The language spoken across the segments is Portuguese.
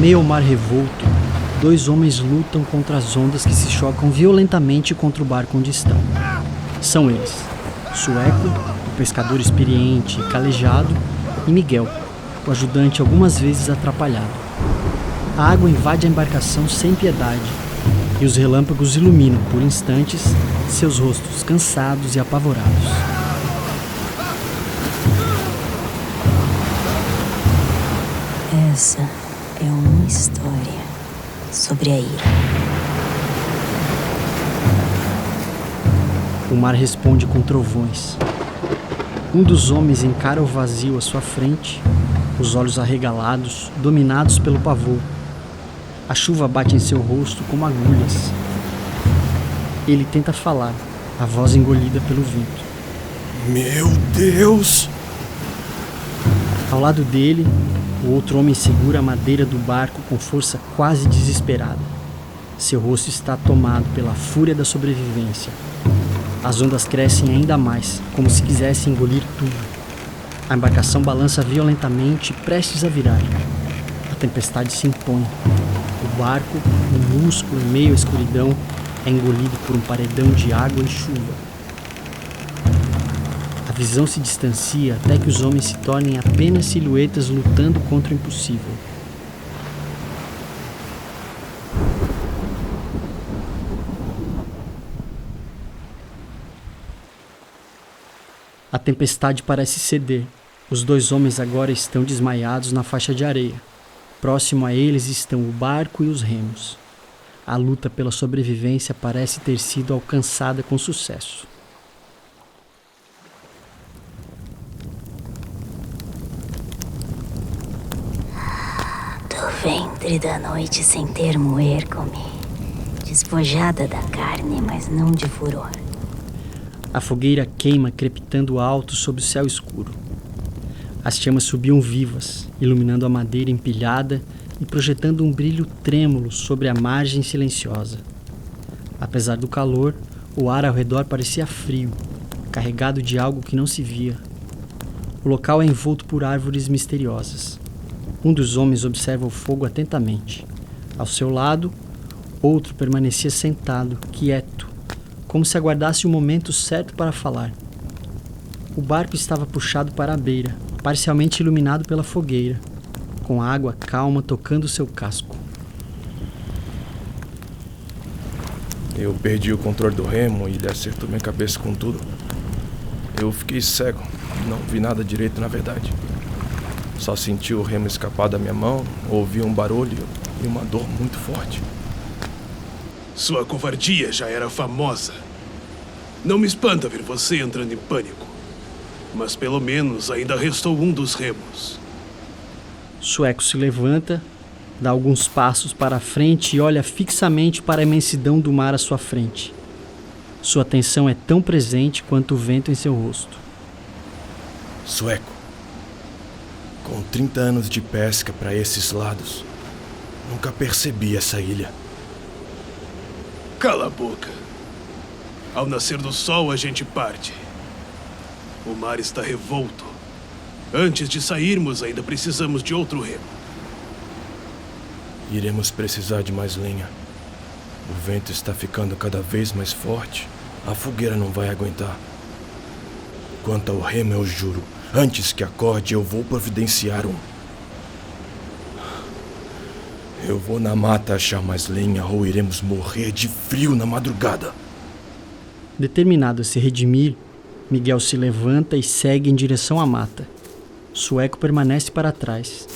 meio ao mar revolto, dois homens lutam contra as ondas que se chocam violentamente contra o barco onde estão. São eles, Sueco, o pescador experiente e calejado, e Miguel, o ajudante algumas vezes atrapalhado. A água invade a embarcação sem piedade, e os relâmpagos iluminam, por instantes, seus rostos cansados e apavorados. Essa é uma história sobre a ira. O mar responde com trovões. Um dos homens encara o vazio à sua frente, os olhos arregalados, dominados pelo pavor. A chuva bate em seu rosto como agulhas. Ele tenta falar, a voz engolida pelo vento. Meu Deus! Ao lado dele, o outro homem segura a madeira do barco com força quase desesperada. Seu rosto está tomado pela fúria da sobrevivência. As ondas crescem ainda mais, como se quisessem engolir tudo. A embarcação balança violentamente, prestes a virar. A tempestade se impõe. O barco, minúsculo em meio à escuridão, é engolido por um paredão de água e chuva. A visão se distancia até que os homens se tornem apenas silhuetas lutando contra o impossível. A tempestade parece ceder. Os dois homens agora estão desmaiados na faixa de areia. Próximo a eles estão o barco e os remos. A luta pela sobrevivência parece ter sido alcançada com sucesso. Do ventre da noite sem termo ergo-me, despojada da carne, mas não de furor. A fogueira queima crepitando alto sob o céu escuro. As chamas subiam vivas, iluminando a madeira empilhada e projetando um brilho trêmulo sobre a margem silenciosa. Apesar do calor, o ar ao redor parecia frio, carregado de algo que não se via. O local é envolto por árvores misteriosas. Um dos homens observa o fogo atentamente. Ao seu lado, outro permanecia sentado, quieto, como se aguardasse o momento certo para falar. O barco estava puxado para a beira, parcialmente iluminado pela fogueira, com a água calma tocando seu casco. Eu perdi o controle do remo e ele acertou minha cabeça com tudo. Eu fiquei cego, não vi nada direito na verdade. Só senti o remo escapar da minha mão, ouvi um barulho e uma dor muito forte. Sua covardia já era famosa. Não me espanta ver você entrando em pânico. Mas pelo menos ainda restou um dos remos. Sueco se levanta, dá alguns passos para a frente e olha fixamente para a imensidão do mar à sua frente. Sua atenção é tão presente quanto o vento em seu rosto. Sueco, com 30 anos de pesca para esses lados, nunca percebi essa ilha. Cala a boca. Ao nascer do sol a gente parte. O mar está revolto. Antes de sairmos ainda precisamos de outro remo. Iremos precisar de mais lenha. O vento está ficando cada vez mais forte. A fogueira não vai aguentar. Quanto ao remo, eu juro, antes que acorde eu vou providenciar um. Eu vou na mata achar mais lenha ou iremos morrer de frio na madrugada. Determinado a se redimir, Miguel se levanta e segue em direção à mata. Sueco permanece para trás.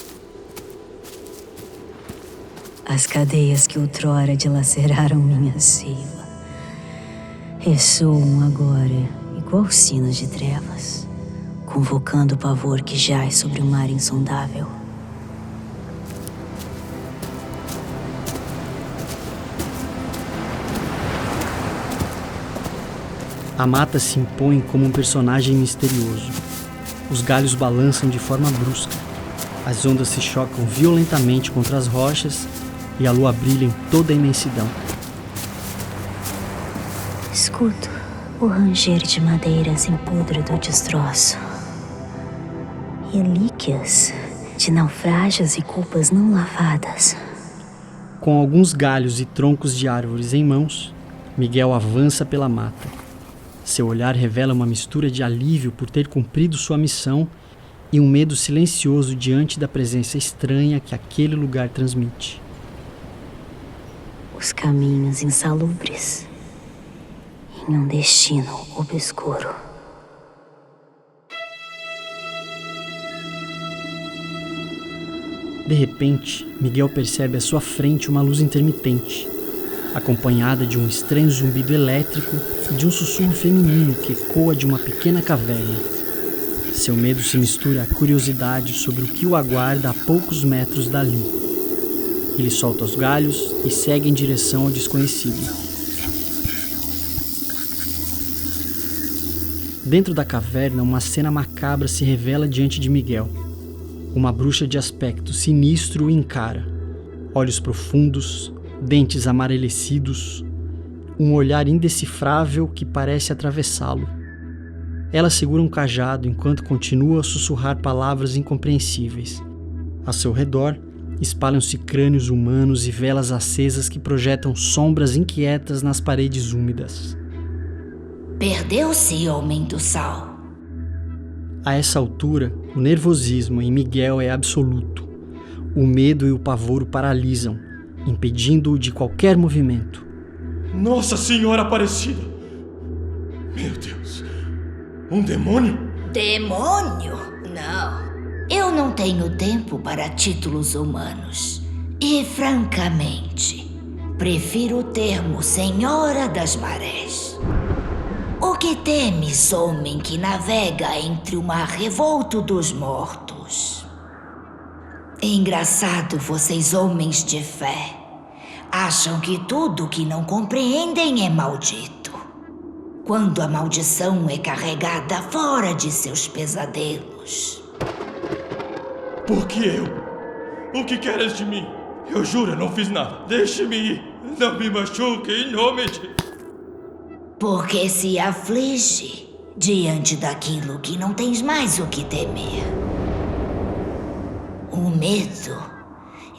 As cadeias que outrora dilaceraram minha seiva ressoam agora igual sinos de trevas, convocando o pavor que jaz sobre o mar insondável. A mata se impõe como um personagem misterioso. Os galhos balançam de forma brusca. As ondas se chocam violentamente contra as rochas e a lua brilha em toda a imensidão. Escuto o ranger de madeiras em podre do destroço. Relíquias de naufrágios e culpas não lavadas. Com alguns galhos e troncos de árvores em mãos, Miguel avança pela mata. Seu olhar revela uma mistura de alívio por ter cumprido sua missão e um medo silencioso diante da presença estranha que aquele lugar transmite. Os caminhos insalubres em um destino obscuro. De repente, Miguel percebe à sua frente uma luz intermitente, acompanhada de um estranho zumbido elétrico e de um sussurro feminino que ecoa de uma pequena caverna. Seu medo se mistura à curiosidade sobre o que o aguarda a poucos metros dali. Ele solta os galhos e segue em direção ao desconhecido. Dentro da caverna, uma cena macabra se revela diante de Miguel. Uma bruxa de aspecto sinistro o encara. Olhos profundos, dentes amarelecidos, um olhar indecifrável que parece atravessá-lo. Ela segura um cajado enquanto continua a sussurrar palavras incompreensíveis. A seu redor, espalham-se crânios humanos e velas acesas que projetam sombras inquietas nas paredes úmidas. Perdeu-se, homem do sal. A essa altura, o nervosismo em Miguel é absoluto. O medo e o pavor o paralisam, impedindo-o de qualquer movimento. Nossa Senhora Aparecida! Meu Deus! Um demônio? Demônio? Não. Eu não tenho tempo para títulos humanos. E, francamente, prefiro o termo Senhora das Marés. O que temes, homem que navega entre o mar revolto dos mortos? Engraçado, vocês homens de fé acham que tudo que não compreendem é maldito, quando a maldição é carregada fora de seus pesadelos. Por que eu? O que queres de mim? Eu juro, eu não fiz nada. Deixe-me ir. Não me machuque, em nome de... Porque se aflige diante daquilo que não tens mais o que temer. O medo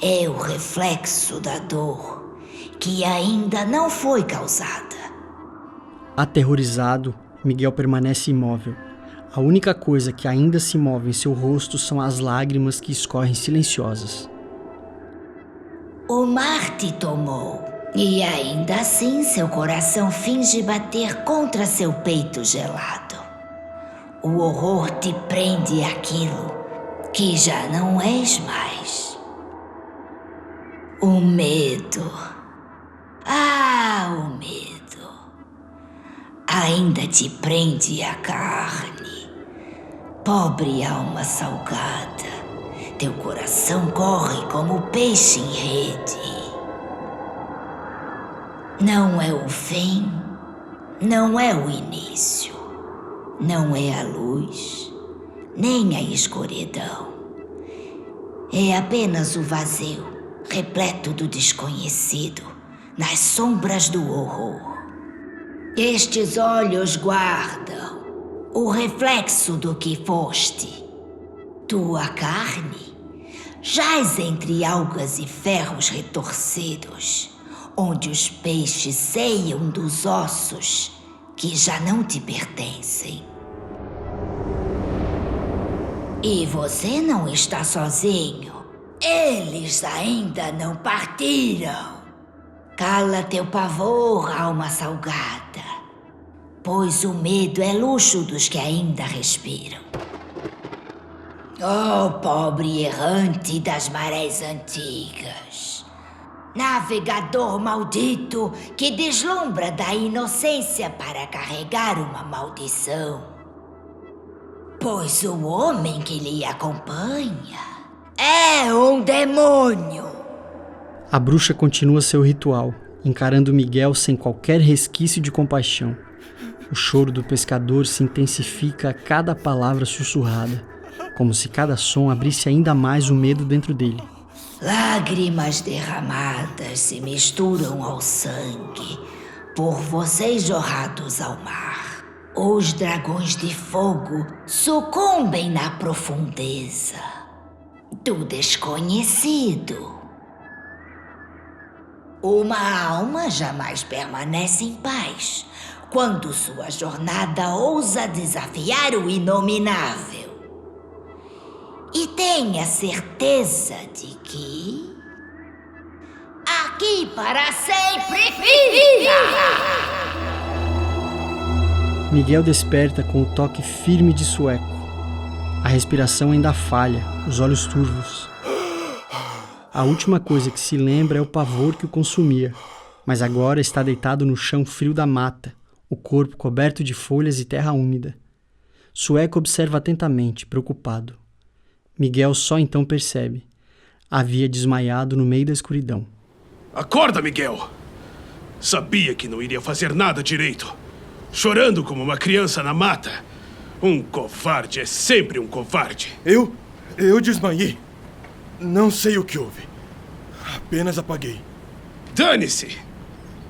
é o reflexo da dor que ainda não foi causada. Aterrorizado, Miguel permanece imóvel. A única coisa que ainda se move em seu rosto são as lágrimas que escorrem silenciosas. O mar te tomou. E ainda assim seu coração finge bater contra seu peito gelado. O horror te prende àquilo que já não és mais. O medo. O medo. Ainda te prende à carne. Pobre alma salgada, teu coração corre como peixe em rede. Não é o fim, não é o início, não é a luz, nem a escuridão. É apenas o vazio, repleto do desconhecido, nas sombras do horror. Estes olhos guardam o reflexo do que foste. Tua carne jaz entre algas e ferros retorcidos, onde os peixes ceiam dos ossos que já não te pertencem. E você não está sozinho. Eles ainda não partiram. Cala teu pavor, alma salgada, pois o medo é luxo dos que ainda respiram. Oh, pobre errante das marés antigas, navegador maldito que deslumbra da inocência para carregar uma maldição. Pois o homem que lhe acompanha é um demônio. A bruxa continua seu ritual, encarando Miguel sem qualquer resquício de compaixão. O choro do pescador se intensifica a cada palavra sussurrada, como se cada som abrisse ainda mais o medo dentro dele. Lágrimas derramadas se misturam ao sangue por vocês jorrados ao mar. Os dragões de fogo sucumbem na profundeza. do desconhecido. Uma alma jamais permanece em paz quando sua jornada ousa desafiar o inominável. E tenha certeza de que aqui para sempre fica! Miguel desperta com o toque firme de Sueco. A respiração ainda falha, os olhos turvos. A última coisa que se lembra é o pavor que o consumia, mas agora está deitado no chão frio da mata, o corpo coberto de folhas e terra úmida. Sueco observa atentamente, preocupado. Miguel só então percebe. Havia desmaiado no meio da escuridão. Acorda, Miguel! Sabia que não iria fazer nada direito. Chorando como uma criança na mata. Um covarde é sempre um covarde. Eu desmaiei. Não sei o que houve. Apenas apaguei. Dane-se!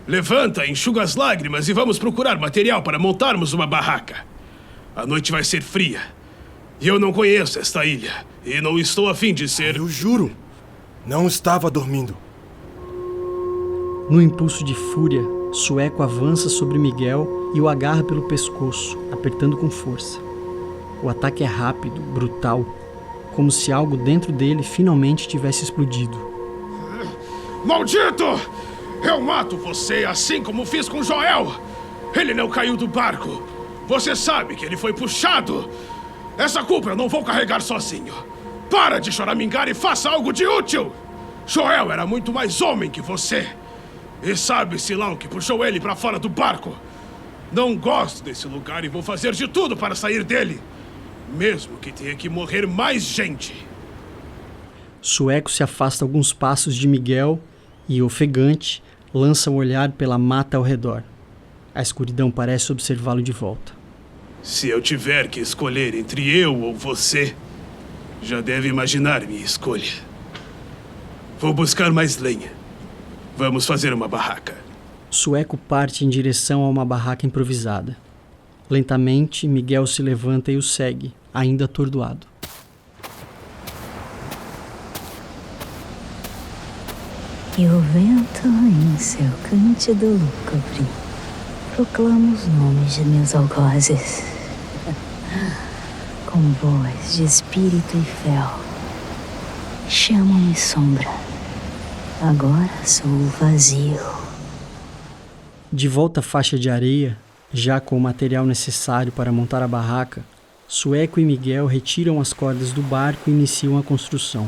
Levanta, enxuga as lágrimas e vamos procurar material para montarmos uma barraca. A noite vai ser fria. E eu não conheço esta ilha. E não estou a fim de ser... Eu juro. Não estava dormindo. No impulso de fúria, Sueco avança sobre Miguel e o agarra pelo pescoço, apertando com força. O ataque é rápido, brutal, como se algo dentro dele finalmente tivesse explodido. Maldito! Eu mato você assim como fiz com Joel! Ele não caiu do barco! Você sabe que ele foi puxado! Essa culpa eu não vou carregar sozinho! Para de choramingar e faça algo de útil! Joel era muito mais homem que você! E sabe-se lá o que puxou ele para fora do barco? Não gosto desse lugar e vou fazer de tudo para sair dele! Mesmo que tenha que morrer mais gente! Sueco se afasta alguns passos de Miguel e, ofegante, lança o olhar pela mata ao redor. A escuridão parece observá-lo de volta. Se eu tiver que escolher entre eu ou você, já deve imaginar minha escolha. Vou buscar mais lenha. Vamos fazer uma barraca. Sueco parte em direção a uma barraca improvisada. Lentamente, Miguel se levanta e o segue, ainda atordoado. E o vento, em seu cântido lúgubre, proclama os nomes de meus algozes. Com voz de espírito e fel, chamam-me sombra. Agora sou o vazio. De volta à faixa de areia, já com o material necessário para montar a barraca, Sueco e Miguel retiram as cordas do barco e iniciam a construção.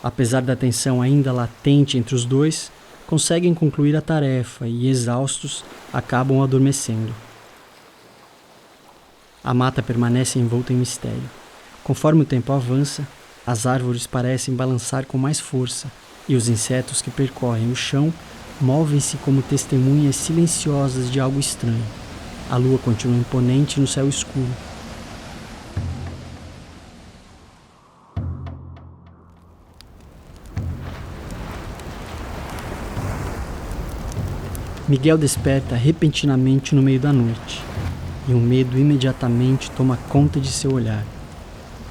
Apesar da tensão ainda latente entre os dois, conseguem concluir a tarefa e, exaustos, acabam adormecendo. A mata permanece envolta em mistério. Conforme o tempo avança, as árvores parecem balançar com mais força e os insetos que percorrem o chão movem-se como testemunhas silenciosas de algo estranho. A lua continua imponente no céu escuro. Miguel desperta repentinamente no meio da noite, e um medo imediatamente toma conta de seu olhar.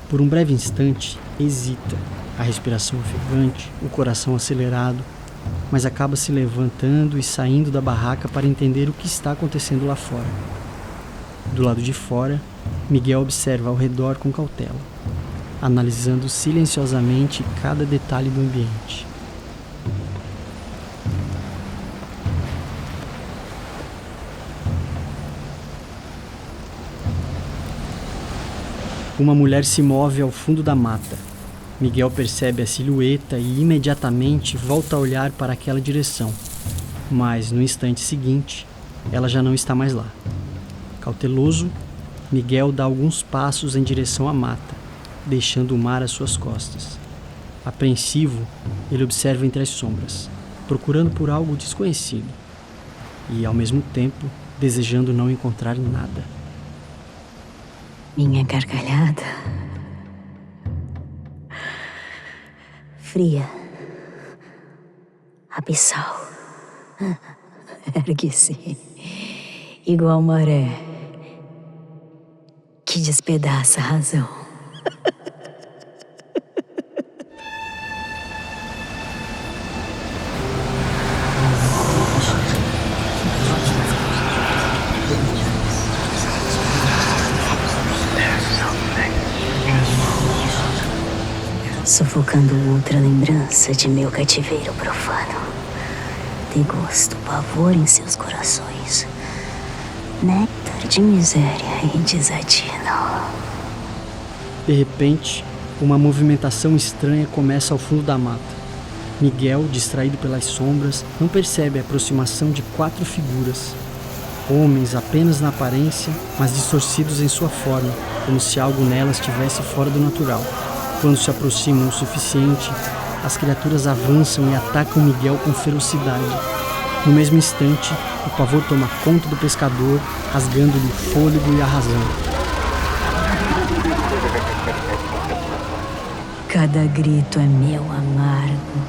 Por um breve instante, hesita, a respiração ofegante, o coração acelerado, mas acaba se levantando e saindo da barraca para entender o que está acontecendo lá fora. Do lado de fora, Miguel observa ao redor com cautela, analisando silenciosamente cada detalhe do ambiente. Uma mulher se move ao fundo da mata. Miguel percebe a silhueta e imediatamente volta a olhar para aquela direção. Mas no instante seguinte, ela já não está mais lá. Cauteloso, Miguel dá alguns passos em direção à mata, deixando o mar às suas costas. Apreensivo, ele observa entre as sombras, procurando por algo desconhecido e, ao mesmo tempo, desejando não encontrar nada. Minha gargalhada fria, abissal, ergue-se igual maré que despedaça a razão. sufocando outra lembrança de meu cativeiro profano. Desgosto, pavor em seus corações. Néctar de miséria e desatino. De repente, uma movimentação estranha começa ao fundo da mata. Miguel, distraído pelas sombras, não percebe a aproximação de 4 figuras. Homens apenas na aparência, mas distorcidos em sua forma, como se algo nelas estivesse fora do natural. Quando se aproximam o suficiente, as criaturas avançam e atacam Miguel com ferocidade. No mesmo instante, o pavor toma conta do pescador, rasgando-lhe o fôlego e a razão. Cada grito é meu amargo,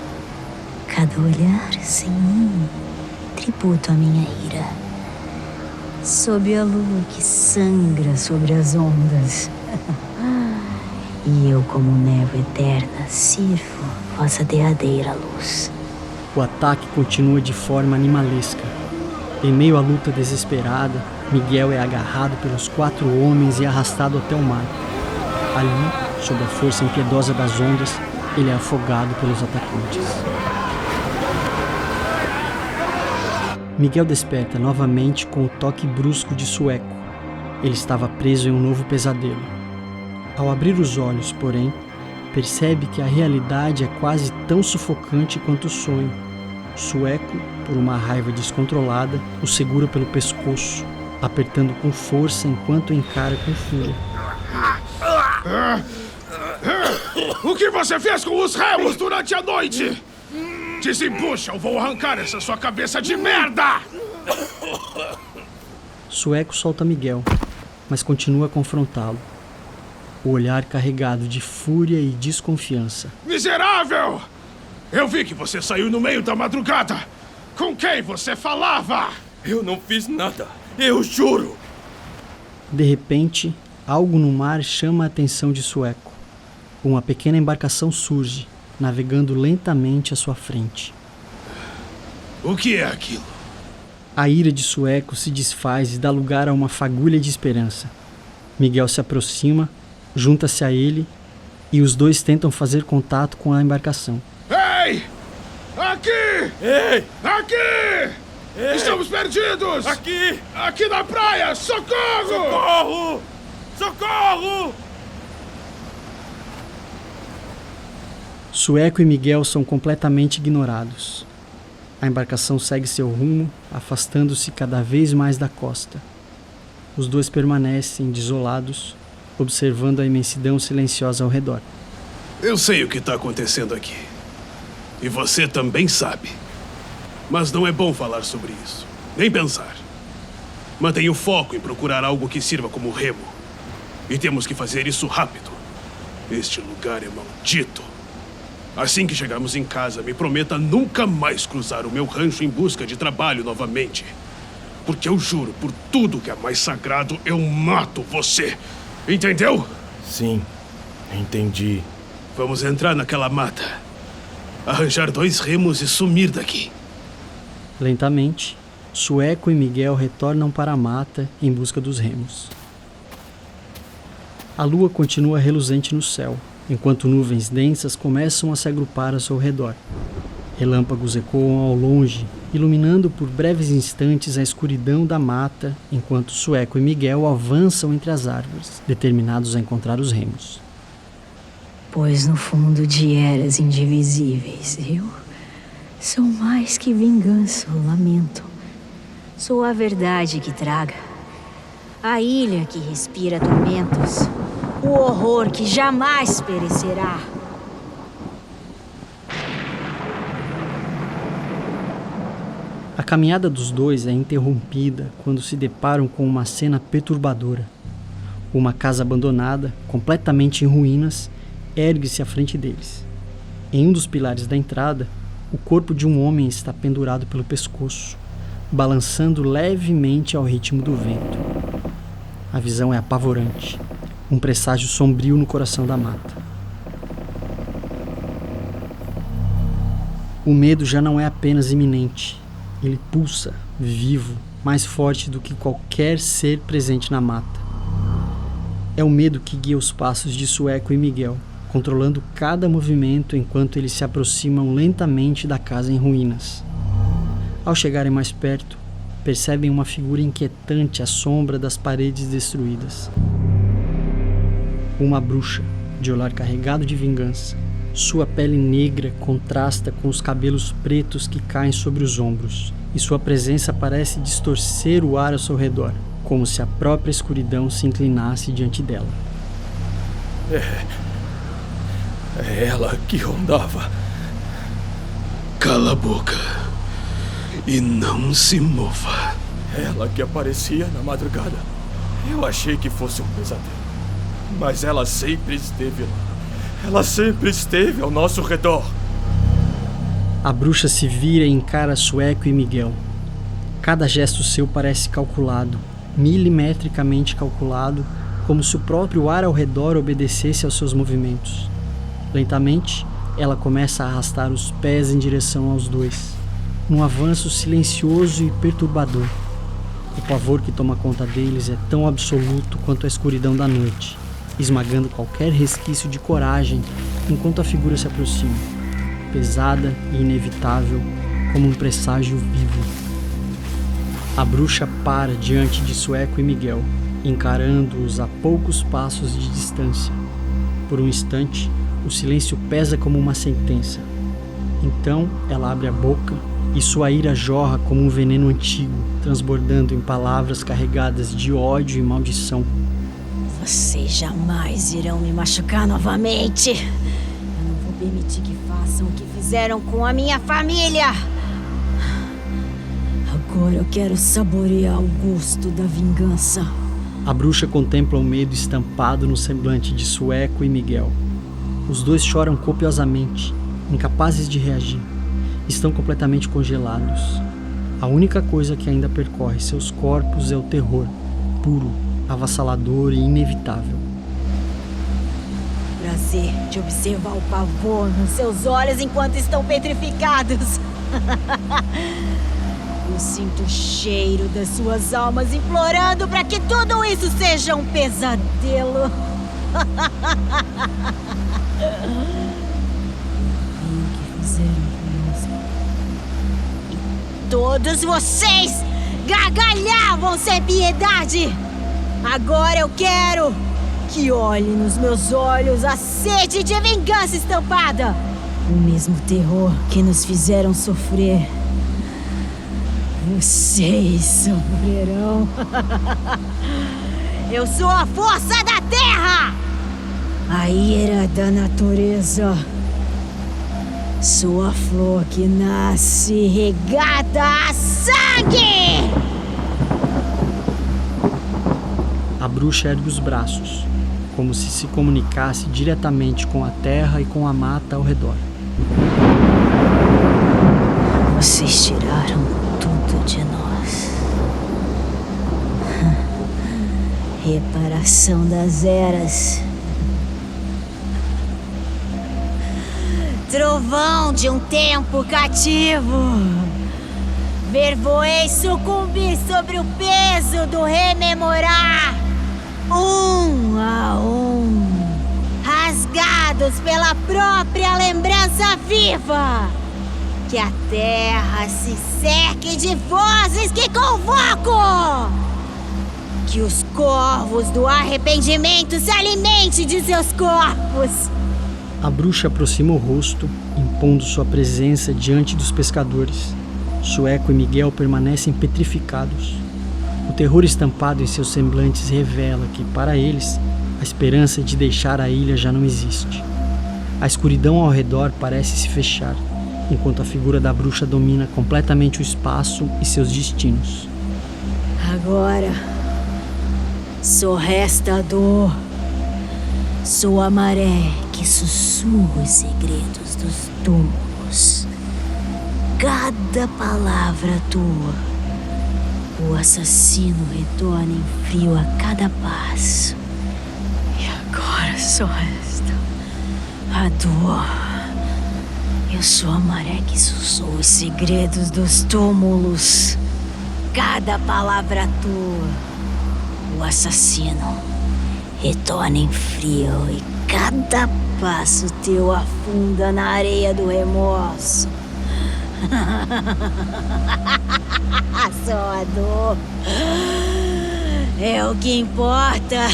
cada olhar sem mim, tributo à minha ira. Sob a lua que sangra sobre as ondas, e eu, como névoa eterna, sirvo vossa derradeira luz. O ataque continua de forma animalesca. Em meio à luta desesperada, Miguel é agarrado pelos 4 homens e arrastado até o mar. Ali, sob a força impiedosa das ondas, ele é afogado pelos atacantes. Miguel desperta novamente com o toque brusco de Sueco. Ele estava preso em um novo pesadelo. Ao abrir os olhos, porém, percebe que a realidade é quase tão sufocante quanto o sonho. Sueco, por uma raiva descontrolada, o segura pelo pescoço, apertando com força enquanto o encara com fúria. O que você fez com os remos durante a noite? Desembucha ou vou arrancar essa sua cabeça de merda! Sueco solta Miguel, mas continua a confrontá-lo. O olhar carregado de fúria e desconfiança. Miserável! Eu vi que você saiu no meio da madrugada. Com quem você falava? Eu não fiz nada. Eu juro. De repente, algo no mar chama a atenção de Sueco. Uma pequena embarcação surge, navegando lentamente à sua frente. O que é aquilo? A ira de Sueco se desfaz e dá lugar a uma fagulha de esperança. Miguel se aproxima, junta-se a ele e os dois tentam fazer contato com a embarcação. Ei! Aqui! Ei! Aqui! Ei! Estamos perdidos! Aqui! Aqui na praia! Socorro! Socorro! Socorro! Sueco e Miguel são completamente ignorados. A embarcação segue seu rumo, afastando-se cada vez mais da costa. Os dois permanecem desolados, observando a imensidão silenciosa ao redor. Eu sei o que está acontecendo aqui. E você também sabe. Mas não é bom falar sobre isso. Nem pensar. Mantenha o foco em procurar algo que sirva como remo. E temos que fazer isso rápido. Este lugar é maldito. Assim que chegarmos em casa, me prometa nunca mais cruzar o meu rancho em busca de trabalho novamente. Porque eu juro, por tudo que é mais sagrado, eu mato você. Entendeu? Sim, entendi. Vamos entrar naquela mata. Arranjar 2 remos e sumir daqui. Lentamente, Sueco e Miguel retornam para a mata em busca dos remos. A lua continua reluzente no céu, enquanto nuvens densas começam a se agrupar ao seu redor. Relâmpagos ecoam ao longe, iluminando por breves instantes a escuridão da mata, enquanto Sueco e Miguel avançam entre as árvores, determinados a encontrar os remos. Pois no fundo de eras indivisíveis, eu sou mais que vingança ou lamento. Sou a verdade que traga, a ilha que respira tormentos, o horror que jamais perecerá. A caminhada dos dois é interrompida quando se deparam com uma cena perturbadora. Uma casa abandonada, completamente em ruínas, ergue-se à frente deles. Em um dos pilares da entrada, o corpo de um homem está pendurado pelo pescoço, balançando levemente ao ritmo do vento. A visão é apavorante, um presságio sombrio no coração da mata. O medo já não é apenas iminente. Ele pulsa, vivo, mais forte do que qualquer ser presente na mata. É o medo que guia os passos de Sueco e Miguel, controlando cada movimento enquanto eles se aproximam lentamente da casa em ruínas. Ao chegarem mais perto, percebem uma figura inquietante à sombra das paredes destruídas. Uma bruxa, de olhar carregado de vingança. Sua pele negra contrasta com os cabelos pretos que caem sobre os ombros, e sua presença parece distorcer o ar ao seu redor, como se a própria escuridão se inclinasse diante dela. É ela que rondava. Cala a boca e não se mova. Ela que aparecia na madrugada. Eu achei que fosse um pesadelo, mas ela sempre esteve lá. Ela sempre esteve ao nosso redor. A bruxa se vira e encara Sueco e Miguel. Cada gesto seu parece calculado, milimetricamente calculado, como se o próprio ar ao redor obedecesse aos seus movimentos. Lentamente, ela começa a arrastar os pés em direção aos dois, num avanço silencioso e perturbador. O pavor que toma conta deles é tão absoluto quanto a escuridão da noite, esmagando qualquer resquício de coragem enquanto a figura se aproxima, pesada e inevitável como um presságio vivo. A bruxa para diante de Sueco e Miguel, encarando-os a poucos passos de distância. Por um instante, o silêncio pesa como uma sentença. Então, ela abre a boca e sua ira jorra como um veneno antigo, transbordando em palavras carregadas de ódio e maldição. Vocês jamais irão me machucar novamente. Eu não vou permitir que façam o que fizeram com a minha família. Agora eu quero saborear o gosto da vingança. A bruxa contempla o medo estampado no semblante de Sueco e Miguel. Os dois choram copiosamente, incapazes de reagir. Estão completamente congelados. A única coisa que ainda percorre seus corpos é o terror, puro, avassalador e inevitável. Prazer de observar o pavor nos seus olhos enquanto estão petrificados. Eu sinto o cheiro das suas almas implorando para que tudo isso seja um pesadelo. O que fizeram conosco? E todos vocês gargalhavam sem piedade. Agora eu quero que olhe nos meus olhos a sede de vingança estampada. O mesmo terror que nos fizeram sofrer. Vocês sofrerão. Eu sou a força da terra! A ira da natureza. Sou a flor que nasce regada a sangue! A bruxa ergue os braços, como se comunicasse diretamente com a terra e com a mata ao redor. Vocês tiraram tudo de nós. Reparação das eras. Trovão de um tempo cativo. Ver-vos-ei sucumbir sobre o peso do rememorar. Um a um. Rasgados pela própria lembrança viva. Que a terra se cerque de vozes que convoco! Que os corvos do arrependimento se alimentem de seus corpos! A bruxa aproxima o rosto, impondo sua presença diante dos pescadores. Sueco e Miguel permanecem petrificados. O terror estampado em seus semblantes revela que, para eles, a esperança de deixar a ilha já não existe. A escuridão ao redor parece se fechar, enquanto a figura da bruxa domina completamente o espaço e seus destinos. Agora, só resta a dor. Sou a maré que sussurra os segredos dos túmulos. Cada palavra tua, o assassino retorna em frio a cada passo. E agora só resta a dor. Eu sou a maré que sussurra os segredos dos túmulos. Cada palavra tua, o assassino retorna em frio e cada passo teu afunda na areia do remorso. Só a dor é o que importa.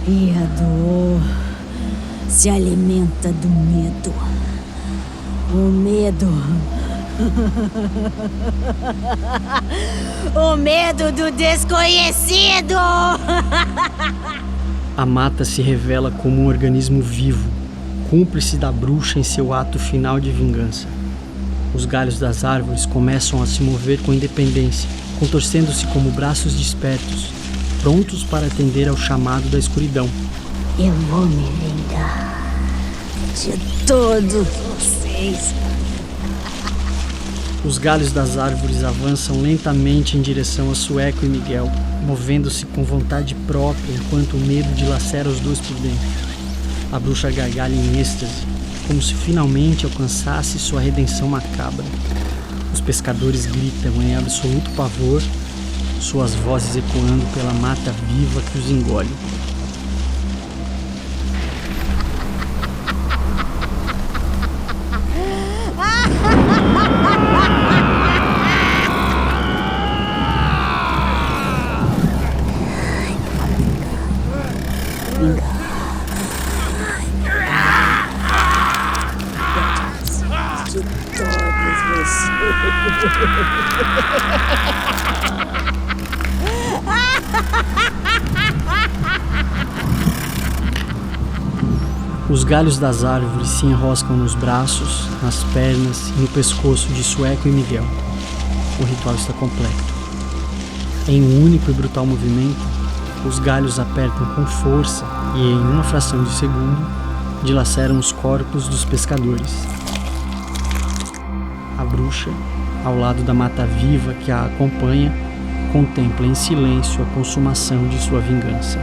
E a dor se alimenta do medo. O medo. O medo do desconhecido. A mata se revela como um organismo vivo, cúmplice da bruxa em seu ato final de vingança. Os galhos das árvores começam a se mover com independência, contorcendo-se como braços despertos, prontos para atender ao chamado da escuridão. Eu vou me vingar de todos vocês. Os galhos das árvores avançam lentamente em direção a Sueco e Miguel, movendo-se com vontade própria enquanto o medo dilacera os dois por dentro. A bruxa gargalha em êxtase, como se finalmente alcançasse sua redenção macabra. Os pescadores gritam em absoluto pavor, suas vozes ecoando pela mata viva que os engole. Os galhos das árvores se enroscam nos braços, nas pernas e no pescoço de Sueco e Miguel. O ritual está completo. Em um único e brutal movimento, os galhos apertam com força e, em uma fração de segundo, dilaceram os corpos dos pescadores. A bruxa, ao lado da mata viva que a acompanha, contempla em silêncio a consumação de sua vingança.